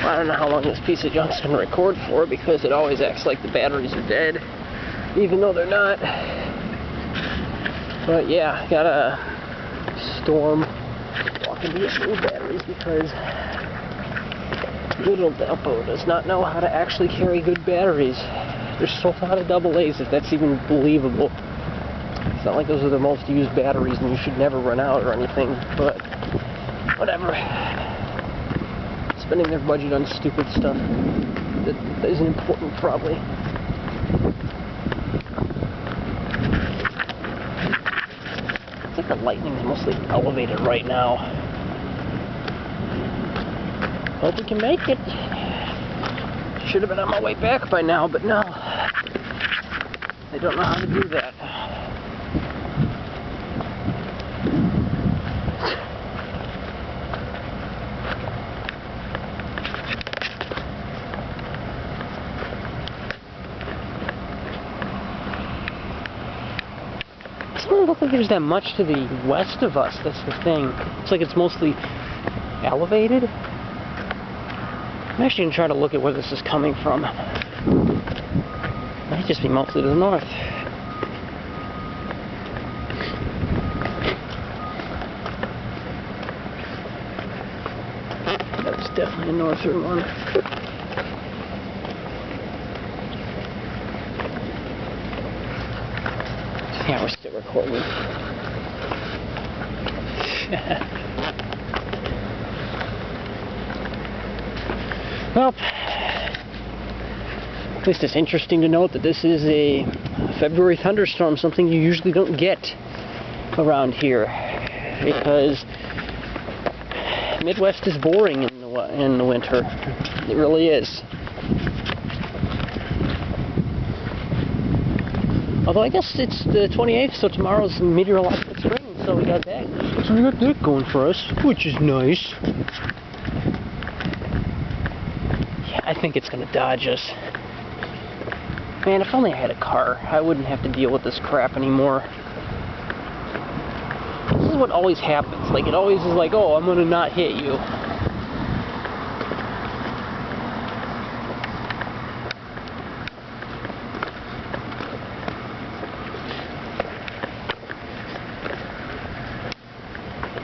I don't know how long this piece of junk's going to record for because it always acts like the batteries are dead, even though they're not. But yeah, got a storm walking to get new batteries because good old Delpo does not know how to actually carry good batteries. There's still a lot of AA's, if that's even believable. It's not like those are the most used batteries and you should never run out or anything, but whatever. Spending their budget on stupid stuff that isn't important, probably. I think the lightning's mostly elevated right now. Hope we can make it. Should have been on my way back by now, but no. I don't know how to do that. It doesn't look like there's that much to the west of us, that's the thing. It's like it's mostly elevated. I'm actually going to try to look at where this is coming from. It might just be mostly to the north. That's definitely a northern one. Yeah, we're still recording. Well, at least it's interesting to note that this is a February thunderstorm, something you usually don't get around here, because Midwest is boring in the winter. It really is. Although I guess it's the 28th, so tomorrow's meteorological spring, so we got that. So we got that going for us, which is nice. I think it's gonna dodge us. Man, if only I had a car, I wouldn't have to deal with this crap anymore. This is what always happens. Like, it always is like, oh, I'm gonna not hit you.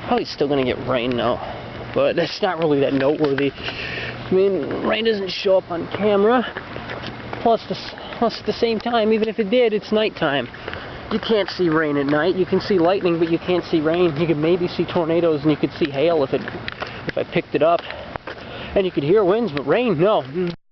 Probably still gonna get rain though, but that's not really that noteworthy. I mean, rain doesn't show up on camera. Plus, at the same time, even if it did, it's nighttime. You can't see rain at night. You can see lightning, but you can't see rain. You could maybe see tornadoes, and you could see hail if I picked it up. And you could hear winds, but rain, no.